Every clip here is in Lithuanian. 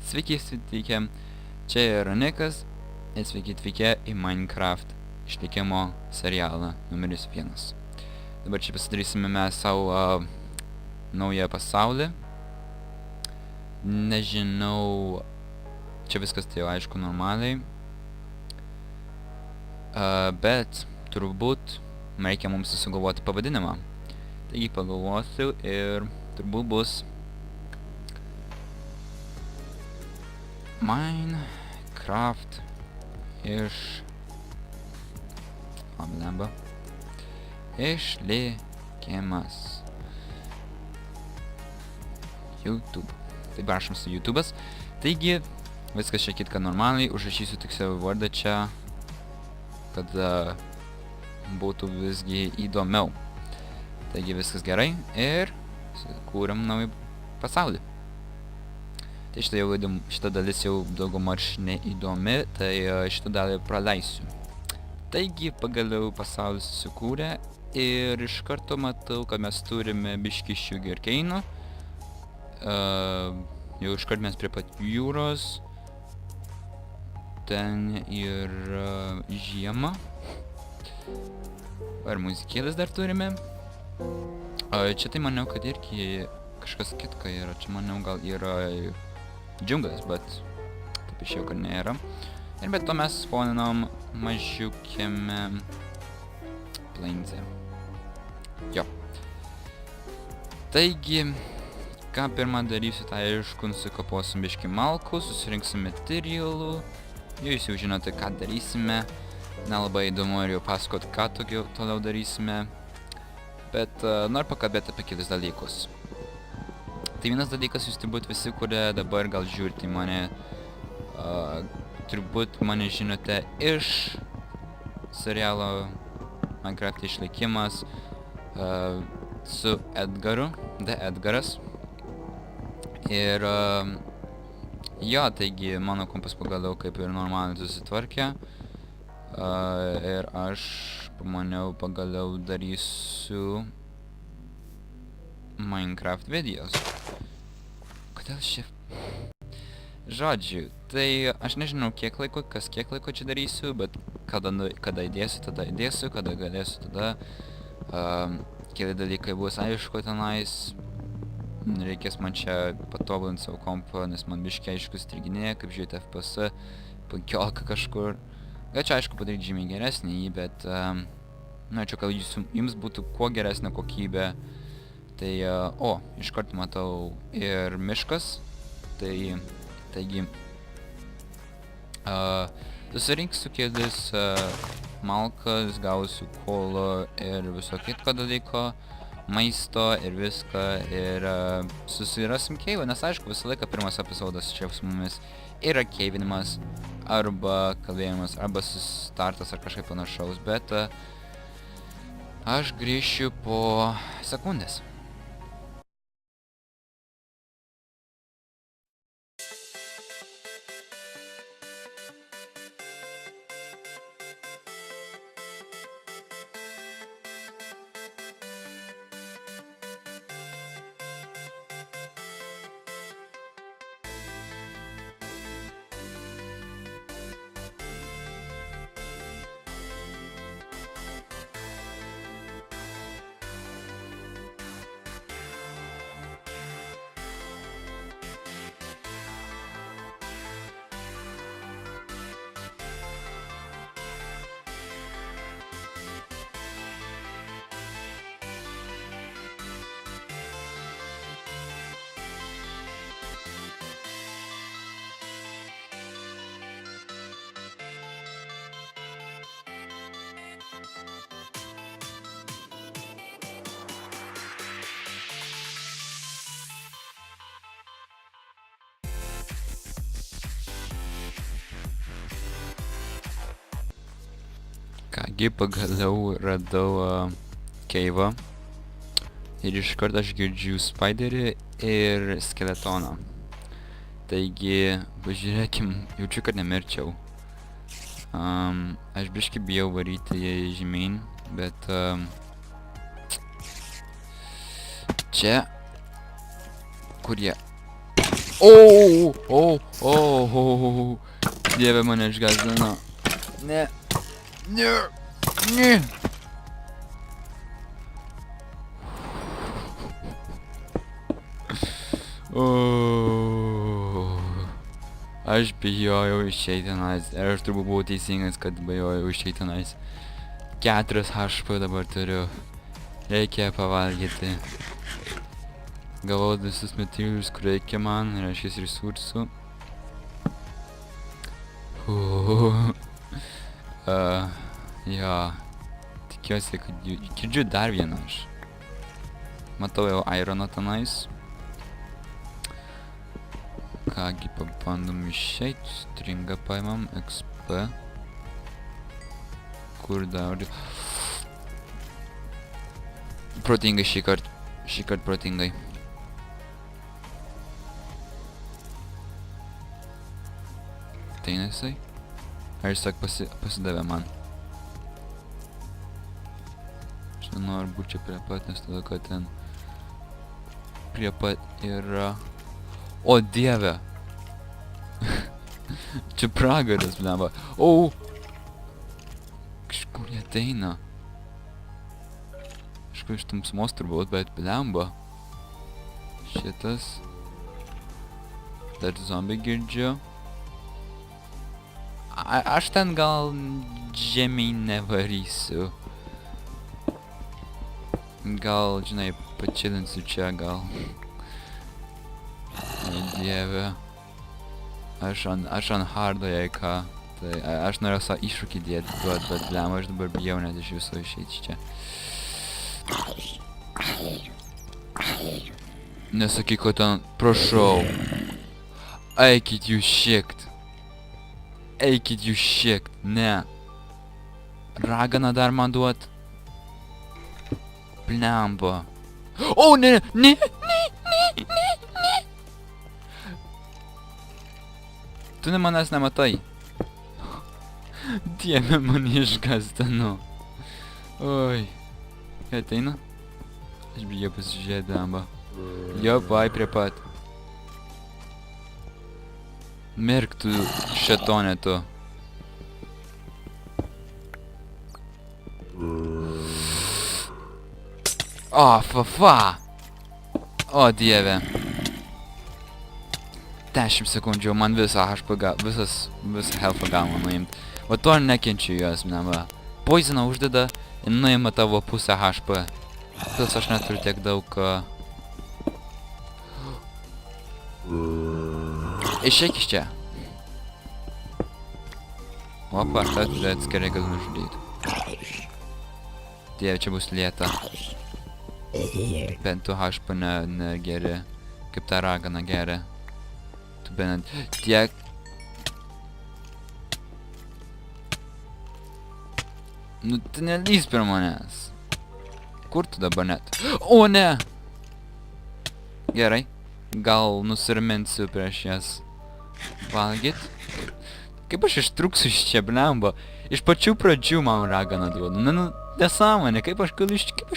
Sveiki atvykę, čia yra Nikas ir sveiki atvykę į Minecraft išlikimo serialą numeris 1. Dabar čia pasidarysime mes savo naują pasaulį. Nežinau, čia viskas tai jau aišku normaliai. Bet turbūt reikia mums susigalvoti pavadinimą. Taigi pagalvosiu ir turbūt bus Minecraft išlikimas. YouTube. Taip rašom su YouTube'as. Taigi, viskas čia kitka normaliai. Užrašysiu tik savo vardą čia, kad būtų visgi įdomiau. Taigi viskas gerai ir kūrėm naują pasaulį. Tai šitą dalis jau daugumaž neįdomi, tai šitą dalį praleisiu. Taigi pagaliau pasaulis susikūrė ir iš karto matau, kad mes turime biškį sugarcane'ų. Jau iškart mes prie pat jūros. Ten yra žiema. Ar muzikėlis dar turime. Čia tai maniau, kad irgi kažkas kitka yra. Čia maniau gal yra džiunglas, bet taip išėjau, kad nėra. Ir bet to mes spawninam mažiukiame plainse. Jo. Taigi, ką pirmą darysiu, tai aišku, nusikaposim biškį malkų, susirinksim materialų. Jūs jau žinote, ką darysime. Nelabai įdomu ir jau pasakot, ką toliau darysime. Bet noriu pakalbėti apie kelis dalykus. Tai vienas dalykas, jūs turbūt visi, kurie dabar gal žiūrite į mane, turbūt mane žinote iš serialo Minecraft išlikimas su Edgaru, The Edgaras. Ir jo, taigi mano kompas pagaliau kaip ir normaliai susitvarkė. Ir aš pamaniau pagaliau darysiu Minecraft videos. Kodėl Žodžiu, tai aš nežinau kiek laiko čia darysiu, bet kada įdėsiu, tada įdėsiu, kada galėsiu, tada keli dalykai bus aišku tenais. Reikės man čia patobulinti savo kompą, nes man biškiai aišku striginėja, kaip žiūrėti FPS 15 kažkur. Gal čia aišku padaryti žymiai geresnį jį, bet norėčiau, kad jums būtų kuo geresnė kokybė. Tai, iškart matau ir miškas, taigi, susirinksiu kelis malkas, gausiu kolo ir viso kitko dalyko, maisto ir viską, ir susirasim keivą, nes aišku, visą laiką pirmas epizodas čia su mumis yra keivinimas, arba kalbėjimas, arba startas ar kažkaip panašaus, bet aš grįšiu po sekundės. Kągi, pagaliau radau keivą ir iškart aš girdžiu spiderį ir skeletoną. Taigi, pažiūrėkim, jaučiu, kad nemirčiau. Aš biškį bijau varyti žemyn, bet čia, kur jie O. Dieve mane išgąsdino. Ne. Aš bijojau išeiti tenais. Ir aš turbūt buvau teisingas, kad bijojau išeiti tenais. 4 HP dabar turiu. Reikia pavalgyti. Gavau visus materialus, kur reikia man, reiškia resursų. Jo. Tikiuosi, kad girdžiu dar vieną aš. Matau jau ironą tenais. Kągi, pabandom išeit. Stringą paimam. XP. Kur dar? Protingai šį kartą. Šį kartą protingai. Ateina jisai? Ar jis sak pasidavė man? Aš nenoriu būti čia prie pat, nes tada, kad ten prie pat yra... O dieve! Čia pragaras, blemba. Kažkur jie ateina. Kažkur iš tamsumos turbūt, bet blemba. Šitas. Dar zombie girdžiu. Aš ten gal žemyn nevarysiu. Gal, žinai, pačilinsiu čia gal. Dieve. Aš ant hardo, jei ką. Tai aš norėjau savo iššūkį dėti, bet blema, aš dabar bijau net iš viso išeiti čia. Nesakyk, kad ten, prašau. Eikit jūs šiekt. Eikit jūs šiekt, ne. Raganą dar man duot. Blemba. O, ne. Tu manęs nematai. Dieve, mane išgąsdino. Oi. Jie ateina? Aš bijau pasižiūrėti, blemba. Jo, vai prie pat. Mirk tu, šetonė tu. O, fa. O, dieve. 10 sekundžių, man visą HP, visą health'ą galima nuimt. O to nekenčiu jos, blemba. Poisoną uždeda ir nuima tavo pusę HP. Plus aš neturiu tiek daug... Išeik iš čia. Opa, aš tą turiu atskirai, kad nužudyti. Dieve, čia bus lieta. Bent tu HP negeri. Kaip ta ragana geri. Tu bent tiek... Nu, tu nelys per manęs. Kur tu dabar net? O, ne! Gerai. Gal nusiraminsiu prieš jas valgyt. Kaip aš ištruksiu iš čia, blemba? Iš pačių pradžių man raganą duodu. Nu, nesąmonė, kaip aš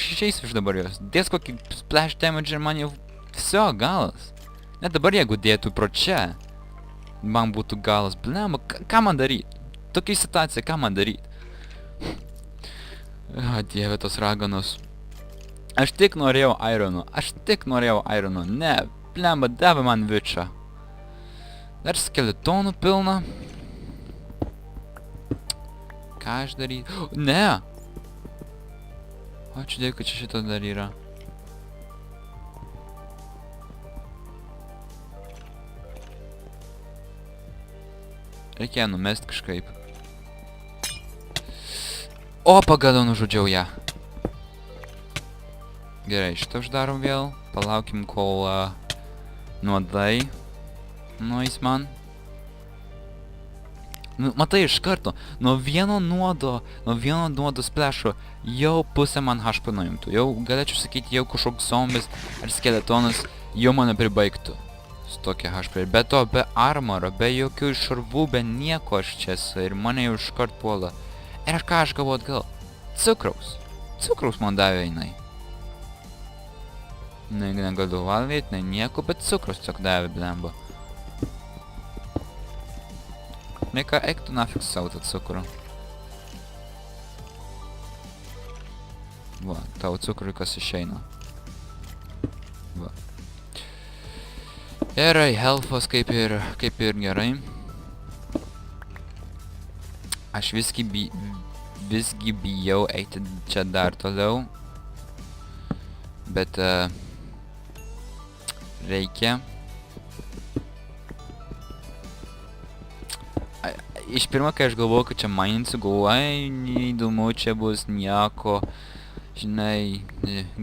išeisiu iš dabar jos? Dės kokį splash damage ir man jau... Visio, galas. Net dabar jeigu dėtų pro čia, man būtų galas. Blemba, ką man daryt? Tokia situacija, ką man daryt? O, dieve, tos raganos. Aš tik norėjau irono. Ne, blemba, davė man vičą. Dar skeletonų pilna. Ką aš daryt? Ne! Ačiū dėkui, kad čia šito dar yra. Reikia numest kažkaip. O, pagaliau nužudžiau ją. Gerai, šitą uždarom vėl. Palaukim, kol nuodai nueis man. Nu, matai, iš karto, nuo vieno nuodo splešo jau pusę man HP nuimtų. Jau, galėčiau sakyti, jau kažkoks zombis ar skeletonas jau mane pribaigtų. Su tokia HP. Be to, be armoro, be jokių šarvų, be nieko aš čia esu ir mane jau iškart puola. Ir ką aš gavau atgal? Cukraus. Cukraus man davė jinai. Negaliu valgyti, ne nieko, bet cukraus tiesiog davė, blemba. Ne ką, eik tu nafik savo tą cukrų. Va, tavo cukrui kas išeina. Va. Gerai, health'as kaip ir gerai. Aš visgi bijau eiti čia dar toliau. Bet reikia. Iš pirma, kai aš galvoju, kad čia maininsiu, galvoju, neįdomu, čia bus nieko. Žinai,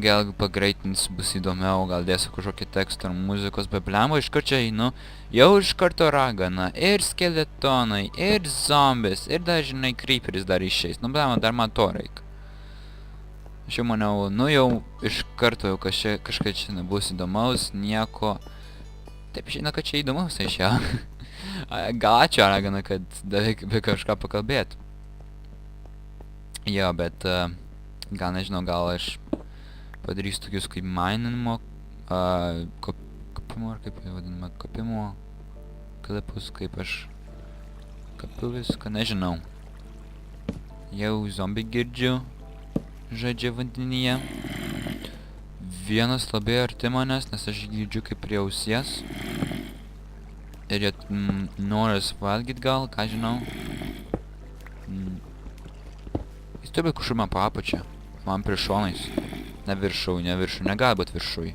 gal pagreitinsiu, bus įdomiau, gal dėsiu kažkokį tekstą ar muzikos, bet blemba, iš karto čia einu, jau iš karto ragana, ir skeletonai, ir zombis, ir dar, žinai, creeperis dar išeis. Nu, blemba, dar man to reikia. Aš jau maniau, nu jau iš karto jau kažkas čia nebus įdomaus, nieko. Taip žinau, kad čia įdomaus išėjo. Gal ačiū ragana, kad davai be kažką pakalbėt. Jo, bet gal nežinau, gal aš padarysiu tokius kaip mininimo, kopimo, ar kaip vadinama, kopimo klipus, kaip aš kapiu viską, nežinau. Jau zombi girdžiu, žaidžia vandenyje. Vienas labai arti manęs, nes aš girdžiu kaip prie ausies. Ir jie noras valgyt gal, ką žinau. Jis turi kažkur man po apačią. Man prie šonais. Ne viršui, negali būt viršui.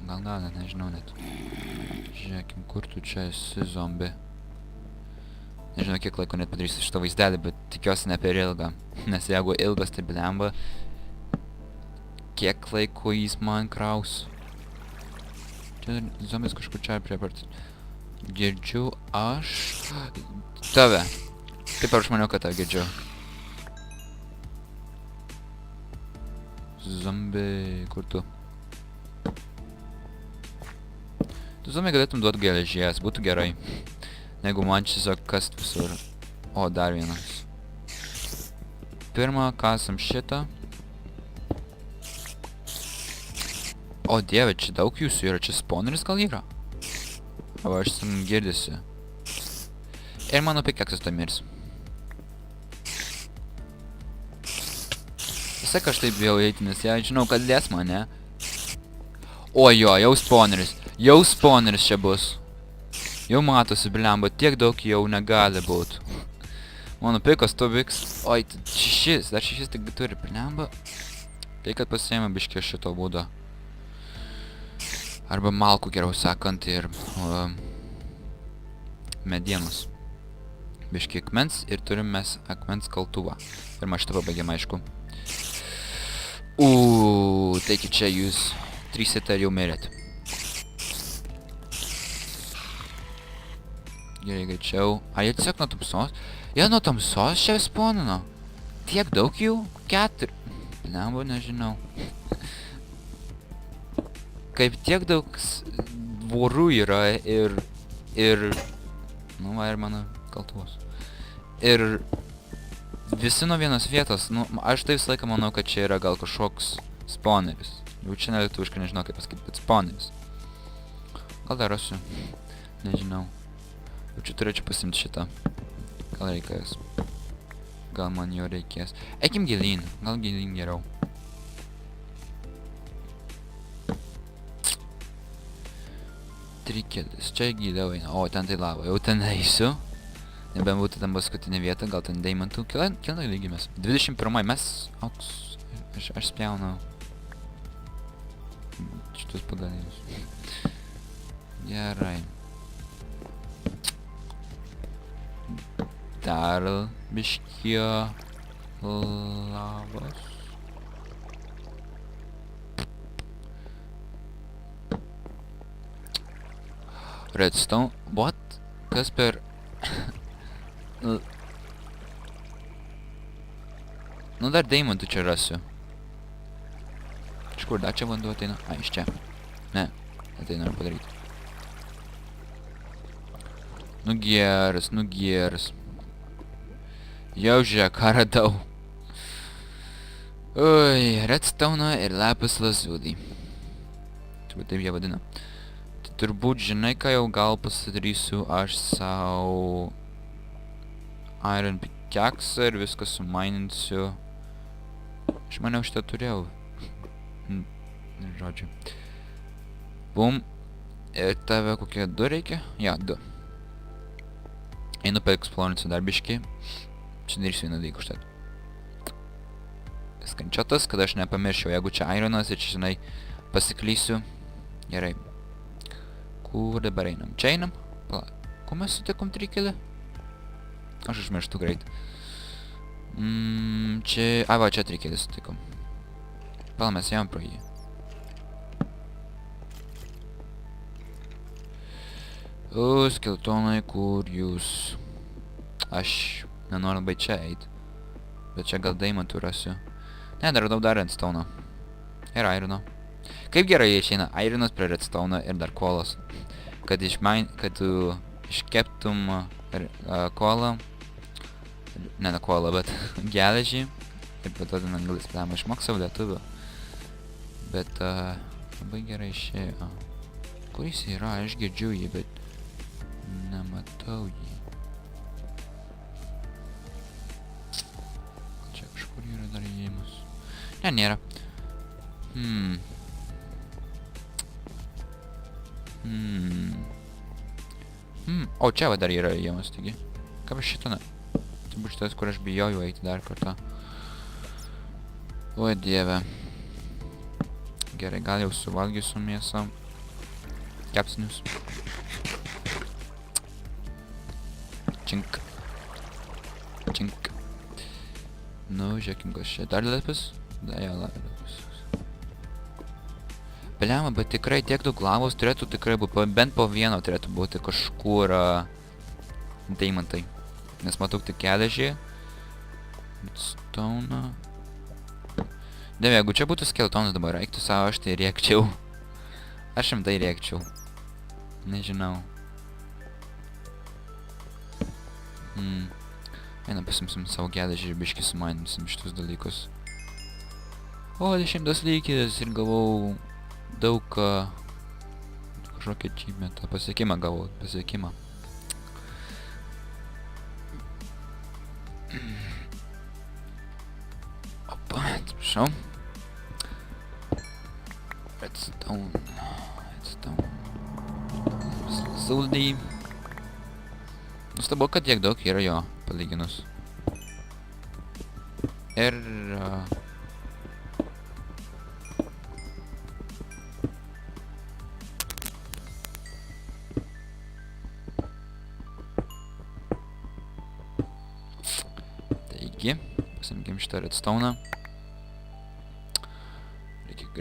Gal, nežinau net. Žiūrėkim, kur tu čia esi, zombi. Nežinau, kiek laiko net padarysiu šitą vaizdelį, bet tikiuosi ne per ilgą. Nes jeigu ilgas, tai blemba. Kiek laiko jis man kraus. Čia zombis kažkur čia priepart. Girdžiu aš... Tave. Taip aš maniau, kad tave girdžiu. Zombi... Kur tu? Tu zombi galėtum duot geležies, būtų gerai. Negu man čia tiesiog kast visur. O, dar vienas. Pirmą kasam šitą. O dieve, čia daug jūsų yra, čia spawneris gal yra? O aš ten girdisi. Ir mano pikeksas to mirs. Visai aš taip bijau eiti, nes jie žinau, kad lės mane. O jo, jau spawneris. Jau spawneris čia bus. Jau matosi, blemba, tiek daug jau negali būt. Mano pikas to vyks. Oi, šešis, dar šešis tik turi, blemba. Tai kad pasiėmė biškį šito būdo. Arba malkų, geriau sakant, ir medienos. Biškį akmens ir turim mes akmens kaltuvą. Pirmą šitą pabaigėm, aišku. Taigi čia jūs trysite jau mirėt. Gerai, greičiau. A, jie tiesiog nuo tamsos? Jie nuo tamsos čia spawnino. Tiek daug jų? 4. Blemba, nežinau. Kaip tiek daug vorų yra ir nu, va ir mano kaltuvos. Ir visi nuo vienos vietos, nu, aš tai visą laiką manau, kad čia yra gal kažkoks spawneris. Jau čia nelietuviškai nežinau kaip pasakyti, bet spawneris. Gal dar rasiu? Nežinau. Jau čia turėčiau pasimti šitą. Gal reikės. Gal man jo reikės. Eikim gilyn, gal gilyn geriau. Trikelis, čia giliau eina. O, ten tai lava, jau ten eisiu. Nebent būtų ten paskutinė vieta, gal ten deimantų. Kieno lygį mes? 21, mes auks. Aš spjaunau. Šitus pagalėjus. Gerai. Dar biškio lavos. Redstone, what? Kas per... Nu dar deimantų čia rasiu. Iš kur dar čia vanduo ateina? A, iš čia. Ne, tai noriu padaryti. Nu geras. Jau žiūrėk, ką radau. Ui, redstone ir lapis lazuli. Turbūt taip jie vadina. Turbūt žinai, ką jau gal pasidarysiu aš savo iron pickaxe ir viską sumaininsiu. Aš maniau šitą turėjau. Žodžiu. Bum. Ir tave kokie 2 reikia? Ja, 2. Einu paeksplorinsiu dar biškį. Čia darysiu vieną dalyką užtat. Skančiotas, kad aš nepamirščiau, jeigu čia ironas ir čia, žinai, pasiklysiu. Gerai. Kur dabar einam? Čia einam? Pala. Ko mes sutikom trikelį? Aš užmirštu greit. Čia... Ai va, čia trikelį sutikom. Pala, mes ėjom pro jį. O, skeletonai, kur jūs? Aš nenoriu labai čia eit. Bet čia gal daimantų rasiu. Ne, dar radau dar redstone'o. Ir irono. Kaip gerai išeina ironas prie redstone'o ir dar kolos. Kad tu iškeptum kolą. Ne kolą, bet geležį. Ir po to ten anglis plėmą išmok savo lietuvių. Bet labai gerai išėjo. Kur jis yra? Aš girdžiu jį, bet nematau jį. Čia kažkur yra dar įėjimas. Ne, nėra. O, čia va dar yra įėjimas, taigi. Kaip aš šitą ne? Turbūt šitas, kur aš bijojau eiti dar kartą. O, dieve. Gerai, gal jau suvalgysiu mėsą. Kepsnius. Čink. Čink. Nu, žiūrėkim, kas čia. Dar lapis? Da, jo, lapis. Beliama, bet tikrai tiek daug lavos turėtų tikrai būti. Bent po vieno turėtų būti kažkur deimantai. Nes matau tik geležį. Stone. Dieve, jeigu čia būtų skeletonas dabar, reiktų savo, aš tai rėkčiau. Aš rimtai rėkčiau. Nežinau. Einam pasimsim savo geležį ir biškį sumaininsim šitus dalykus. O, 10 lygis ir gavau daug kažkokį achievementą, pasiekimą gavau, pasiekimą. Opa, atsiprašau. Redstone. Suldy. Nustabu, kad tiek daug yra jo, palyginus. Ir... Taigi, pasimkim šitą redstone'ą.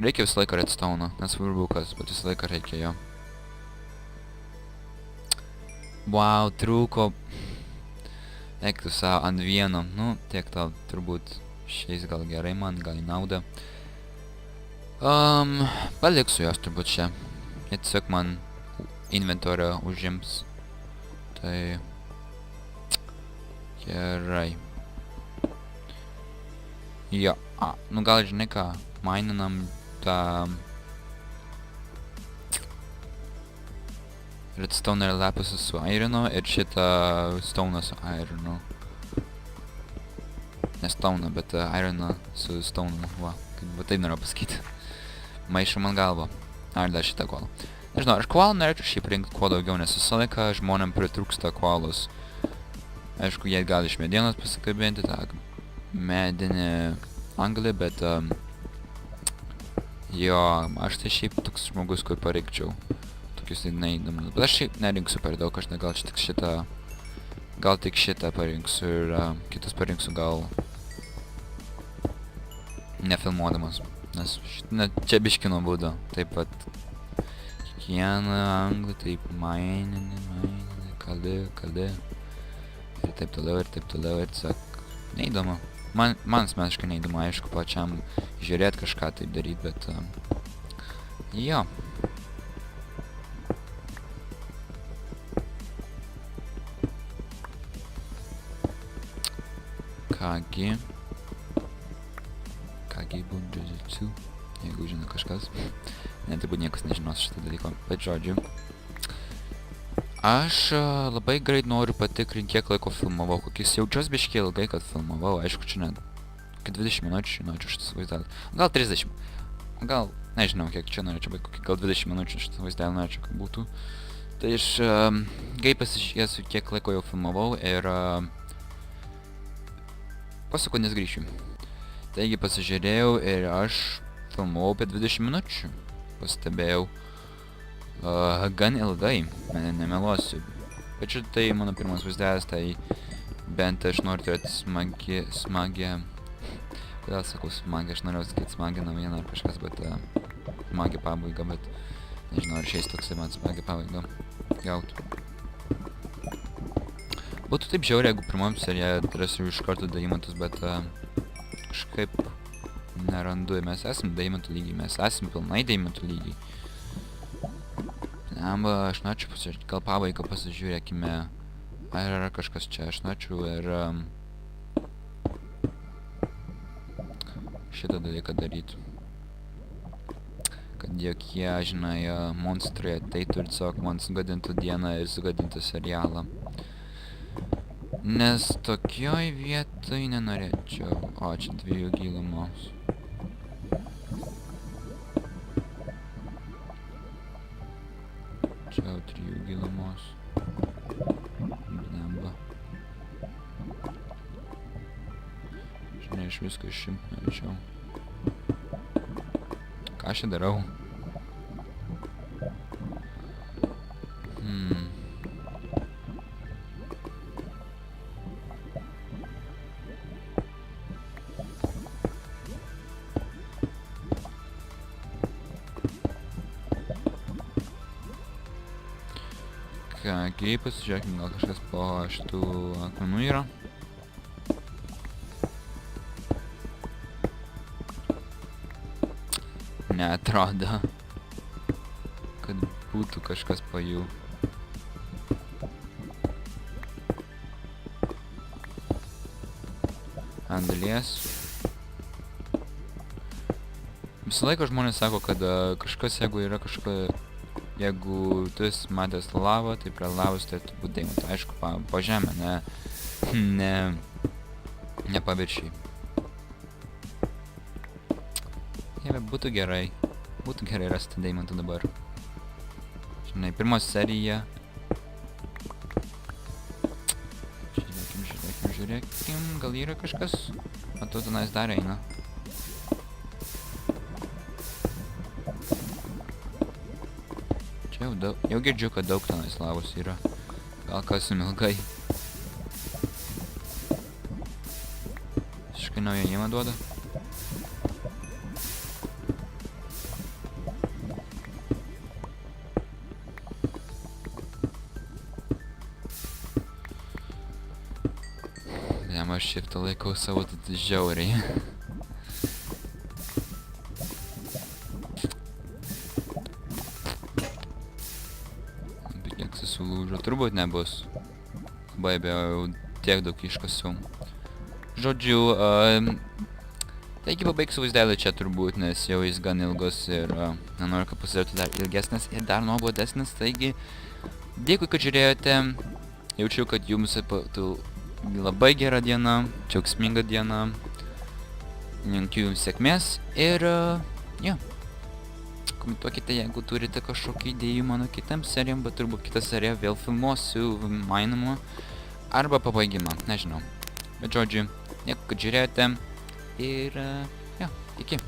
Reikia visą laiką redstone'ą, nesvarbu kas, bet visą laiką reikia jo. Wow, trūko. Eik tu savo ant vieno. Nu, tiek tau turbūt šiais gal gerai man, gal į naudą. Paliksiu jos turbūt čia. Jie tiesiog man inventorio užims. Tai... Gerai. Jo, nu gal žinai ką, maininam tą... Redstone ir lapis su ironu ir šitą stone su ironu. Ne stone, bet ironą su stone, va, kaip taip noriu pasakyti. Maišo man galvą. Ar dar šitą koalą. Nežinau, aš koalą norėčiau šiaip rinkti kuo daugiau, nes visą laiką žmonėm pritrūksta koalos. Aišku, jie gali iš medienos pasikabinti, tą medinį anglį, bet jo, aš tai šiaip toks žmogus, kur pareikčiau. Tokius tai neįdomus. Bet aš šiaip nerinksiu per daug, aš gal tik šitą... Gal tik šitą parinksiu ir kitus parinksiu gal... Nefilmuodamas. Nes čia biški nuobodu. Taip pat... Kiekvieną anglį taip mainini, kali. Ir taip toliau, ir tiesiog... Neįdomu. Man asmeniškai neįdomu, aišku, pačiam žiūrėt kažką taip daryt, bet... Jo. Kagi bundžiu, jeigu žino kažkas. Ne, turbūt niekas nežinos šitą dalyką, bet žodžiu. Aš labai greit noriu patikrinti, kiek laiko filmavau, kokius jaučiuos biškiai ilgai, kad filmavau, aišku, čia net 20 minučių, norėčiau šitą vaizdelį. Gal 30, gal, nežinau, kiek čia norėčiau, bet gal 20 minučių šitą vaizdelį norėčiau, kad būtų. Tai aš greit pasižiūrėsiu, kiek laiko jau filmavau ir po sekundės grįšiu. Taigi pasižiūrėjau ir aš filmavau apie 20 minučių, pastebėjau. Gan ilgai, nemeluosiu. Bet šitai mano pirmas vaizdelis, tai bent aš noriu turėti smagią... Kodėl sakau smagią, aš norėjau sakyti smagią naujieną ar kažkas, bet smagią pabaigą, bet nežinau, ar šiais toksai man smagią pabaigą gautų. Būtų taip žiauriai, jeigu pirmam seriją atrasiu iš karto daimantus, bet kažkaip nerandu. Mes esam daimantų lygiai, mes esam pilnai daimantų lygiai. Aš norėčiau pasižiūrėti, gal pabaigą pasižiūrėkime, ar yra kažkas čia, aš norėčiau ir šitą dalyką daryti. Kad jokie, žinai, monstrai ateitų ir tiesiog man sugadintų dieną ir sugadintų serialą. Nes tokioj vietoj nenorėčiau. O, čia 2 gilumos. Čia 3 gilumos. Blemba. Žinai, aš viską išimt norėčiau. Ką aš čia darau? Kągi, pasižiūrėkime, gal kažkas po šitų akmenų yra. Neatrodo, kad būtų kažkas po jų. Ant dalies. Visą laiką žmonės sako, kad kažkas, jeigu yra kažkokia... Jeigu tu esi matęs lavą, tai prie lavos turėtų būti deimantų. Aišku, po žemę, ne paviršiai. Jei, būtų gerai rasti deimantų dabar. Žinai, pirmos serija. Žiūrėkim, gal yra kažkas? Matau, tenais dar eina. Jau girdžiu, kad daug tenais lavos yra. Gal kasim ilgai. Visiškai naują jėmą duoda. Jam aš shiftą laikau savo žiauriai. Sulūžo, turbūt nebus. Labai jau tiek daug iškasiau. Žodžiu, taigi pabaigsiu vaizdelį čia turbūt, nes jau jis gan ilgas ir nenoriu, kad pasidarėtų dar ilgesnis ir dar nuobodesnis. Taigi, dėkui, kad žiūrėjote. Jaučiu, kad jums būtų labai gera diena, džiaugsminga diena. Linkiu jums sėkmės ir, komentuokite, jeigu turite kažkokį idėjų mano kitam serijam, bet turbūt kitą seriją vėl filmuosiu mainamą arba pabaigimą, nežinau. Bet žodžiu, dėkui, kad žiūrėjote ir, iki.